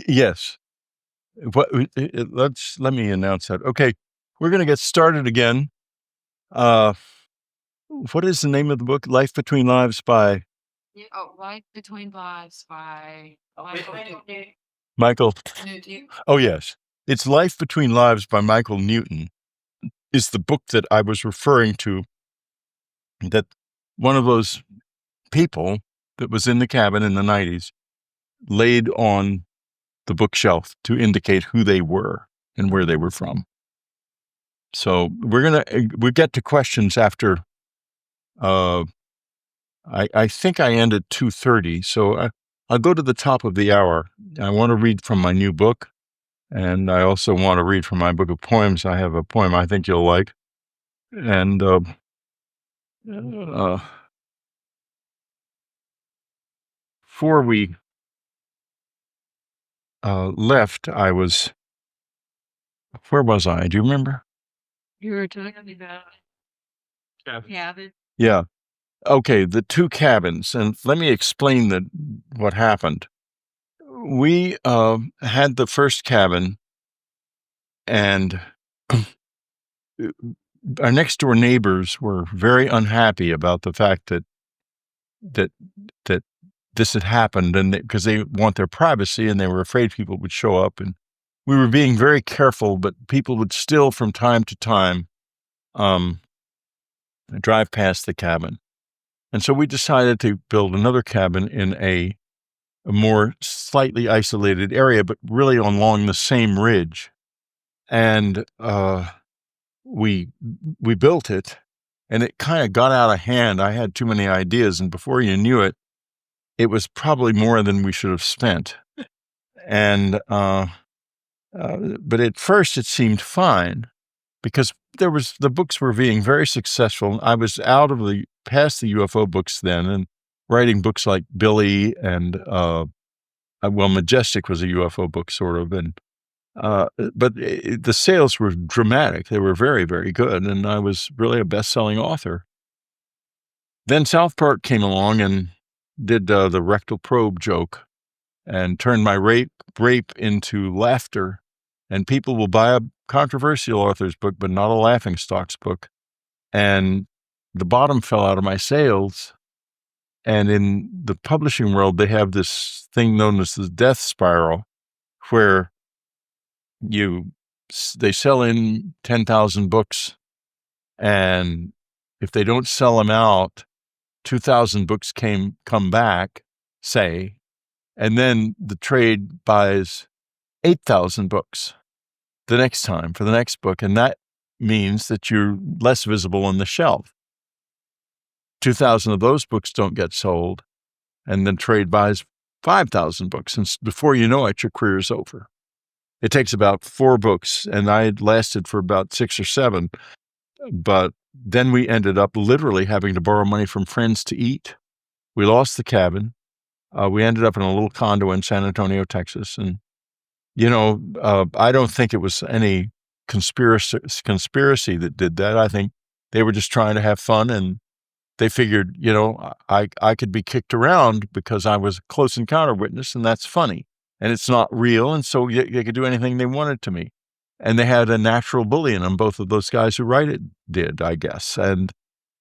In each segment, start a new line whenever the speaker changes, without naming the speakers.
Yes. Let me announce that. Okay, we're going to get started again. What is the name of the book? Life Between Lives by
Life Between Lives by
Michael.
Newton.
Oh, yes. It's Life Between Lives by Michael Newton is the book that I was referring to, that one of those people that was in the cabin in the 90s laid on the bookshelf to indicate who they were and where they were from. So we'll get to questions after, I think I end at 2:30. So I'll go to the top of the hour. I want to read from my new book, and I also want to read from my book of poems. I have a poem I think you'll like. And before we left, where was I? Do you remember?
You were talking about cabin.
Yeah. Okay, the two cabins, and let me explain what happened. We had the first cabin, and our next door neighbors were very unhappy about the fact that this had happened, and because they want their privacy, and they were afraid people would show up, and we were being very careful, but people would still, from time to time, drive past the cabin. And so we decided to build another cabin in a more slightly isolated area, but really along the same ridge. And we built it, and it kind of got out of hand. I had too many ideas, and before you knew it, it was probably more than we should have spent. And but at first it seemed fine, because the books were being very successful. I was past the UFO books then, and writing books like Billy and Majestic was a UFO book, sort of, and but the sales were dramatic. They were very, very good, and I was really a best-selling author. Then South Park came along and did the rectal probe joke and turned my rape into laughter, and people will buy a controversial author's book, but not a laughingstock's book. And the bottom fell out of my sales. And in the publishing world, they have this thing known as the death spiral, where they sell in 10,000 books, and if they don't sell them out, 2,000 books come back, say, and then the trade buys 8,000 books the next time for the next book, and that means that you're less visible on the shelf. 2,000 of those books don't get sold, and then trade buys 5,000 books, and before you know it, your career's over. It takes about 4 books, and I had lasted for about 6 or 7, but then we ended up literally having to borrow money from friends to eat. We lost the cabin. We ended up in a little condo in San Antonio, Texas, and I don't think it was any conspiracy that did that. I think they were just trying to have fun, and they figured, I could be kicked around because I was a close encounter witness, and that's funny, and it's not real, and so they could do anything they wanted to me. And they had a natural bully in them. Both of those guys who write it did, I guess, and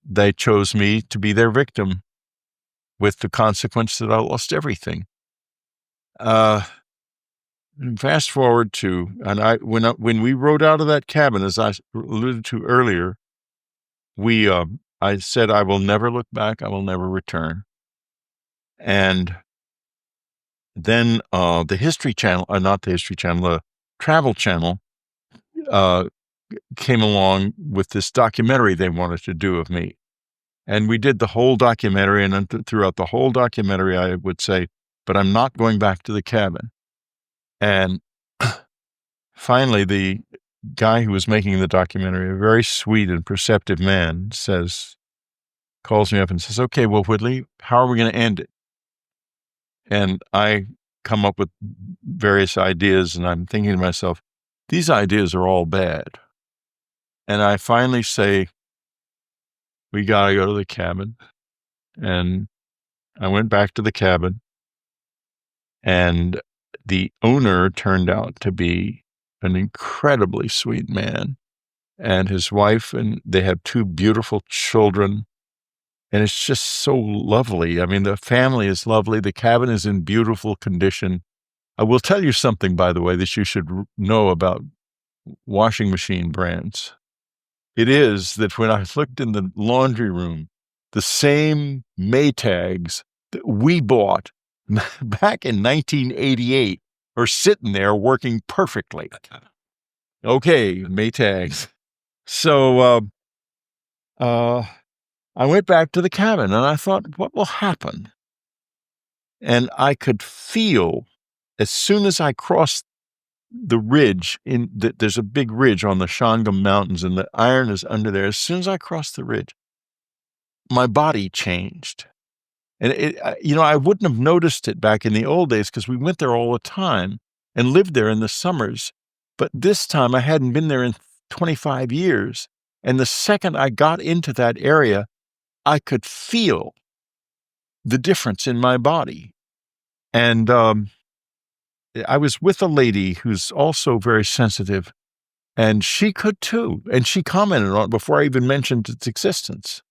they chose me to be their victim, with the consequence that I lost everything. Fast forward to, and when we rode out of that cabin, as I alluded to earlier, I said, I will never look back. I will never return. And then the History Channel, not the History Channel, the Travel Channel, came along with this documentary they wanted to do of me. And we did the whole documentary, and then throughout the whole documentary, I would say, but I'm not going back to the cabin. And finally, the guy who was making the documentary, a very sweet and perceptive man, calls me up and says, okay, well, Whitley, how are we going to end it? And I come up with various ideas, and I'm thinking to myself, these ideas are all bad. And I finally say, we got to go to the cabin. And I went back to the cabin, and the owner turned out to be an incredibly sweet man, and his wife, and they have two beautiful children. And it's just so lovely. I mean, the family is lovely. The cabin is in beautiful condition. I will tell you something, by the way, that you should know about washing machine brands. It is that when I looked in the laundry room, the same Maytags that we bought back in 1988 are sitting there working perfectly. Okay, Maytags. So I went back to the cabin and I thought, what will happen? And I could feel as soon as I crossed the ridge, there's a big ridge on the Shangam Mountains, and the iron is under there. As soon as I crossed the ridge, my body changed. And I wouldn't have noticed it back in the old days because we went there all the time and lived there in the summers. But this time I hadn't been there in 25 years. And the second I got into that area, I could feel the difference in my body. And I was with a lady who's also very sensitive, and she could too. And she commented on it before I even mentioned its existence.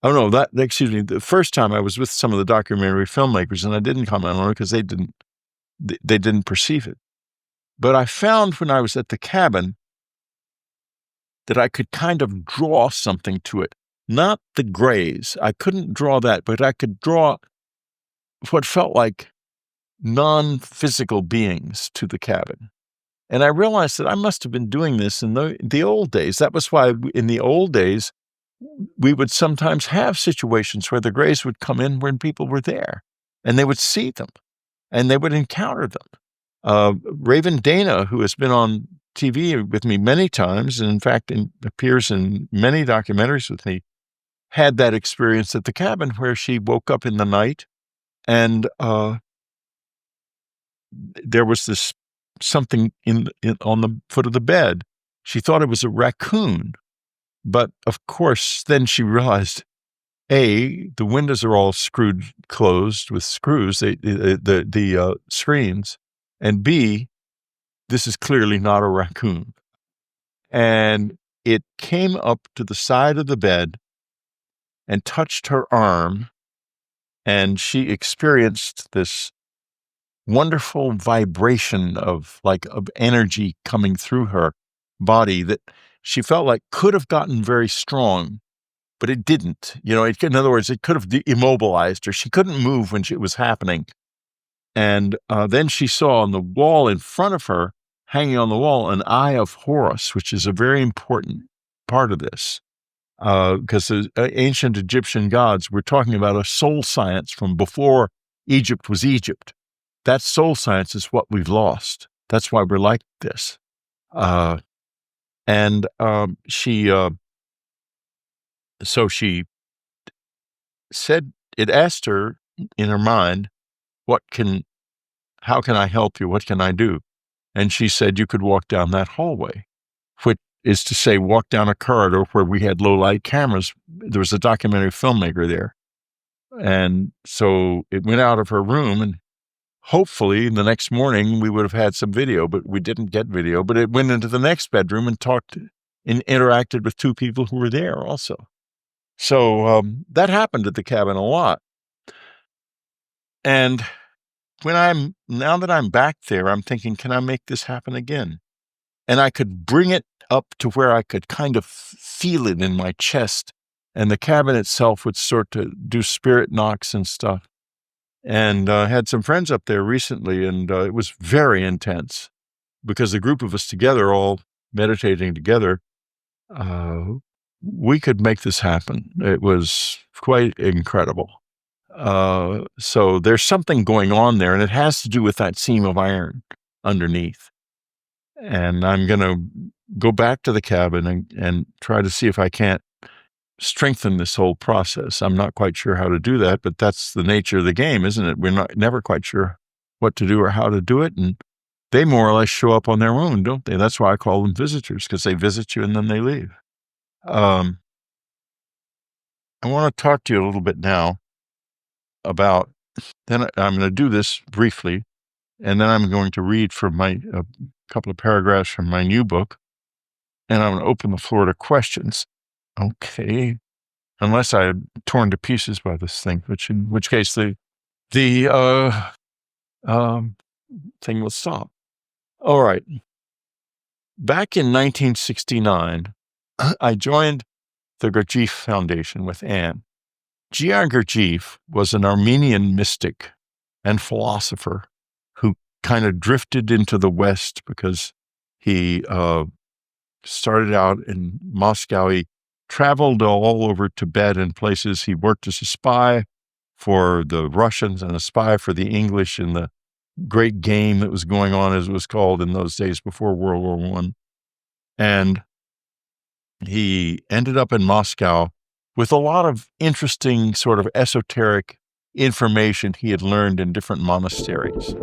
Oh, no, excuse me. The first time I was with some of the documentary filmmakers, and I didn't comment on it because they didn't perceive it. But I found when I was at the cabin that I could kind of draw something to it. Not the grays. I couldn't draw that, but I could draw what felt like non-physical beings to the cabin. And I realized that I must have been doing this in the old days. That was why in the old days, we would sometimes have situations where the grays would come in when people were there, and they would see them, and they would encounter them. Raven Dana, who has been on TV with me many times, and in fact appears in many documentaries with me, had that experience at the cabin where she woke up in the night, and there was this something on the foot of the bed. She thought it was a raccoon. But of course, then she realized, A, the windows are all closed with screws, the screens, and B, this is clearly not a raccoon. And it came up to the side of the bed and touched her arm, and she experienced this wonderful vibration of energy coming through her body that she felt like could have gotten very strong, but it didn't. In other words, it could have immobilized her. She couldn't move when it was happening. And then she saw on the wall in front of her, hanging on the wall, an eye of Horus, which is a very important part of this. Because the ancient Egyptian gods, we're talking about a soul science from before Egypt was Egypt. That soul science is what we've lost. That's why we're like this. So she said, it asked her in her mind, how can I help you? What can I do? And she said, you could walk down that hallway, which is to say, walk down a corridor where we had low light cameras. There was a documentary filmmaker there. And so it went out of her room, and hopefully the next morning we would have had some video, but we didn't get video. But it went into the next bedroom and talked and interacted with two people who were there also. So that happened at the cabin a lot. And now that I'm back there, I'm thinking, can I make this happen again? And I could bring it up to where I could kind of feel it in my chest, and the cabin itself would start to do spirit knocks and stuff. And I had some friends up there recently, and it was very intense because the group of us together, all meditating together, we could make this happen. It was quite incredible. So there's something going on there, and it has to do with that seam of iron underneath. And I'm going to go back to the cabin and try to see if I can't strengthen this whole process. I'm not quite sure how to do that, but that's the nature of the game, isn't it? We're never quite sure what to do or how to do it. And they more or less show up on their own, don't they? That's why I call them visitors, because they visit you and then they leave. I want to talk to you a little bit now about, then I'm going to do this briefly, and then I'm going to read from a couple of paragraphs from my new book, and I'm going to open the floor to questions. Okay. Unless I'm torn to pieces by this thing, in which case the thing will stop. All right. Back in 1969, I joined the Gurdjieff Foundation with Anne. G.R. Gurdjieff was an Armenian mystic and philosopher who kind of drifted into the West because he started out in Moscow. He traveled all over Tibet and places. He worked as a spy for the Russians and a spy for the English in the great game that was going on, as it was called in those days before World War I. And he ended up in Moscow with a lot of interesting sort of esoteric information he had learned in different monasteries.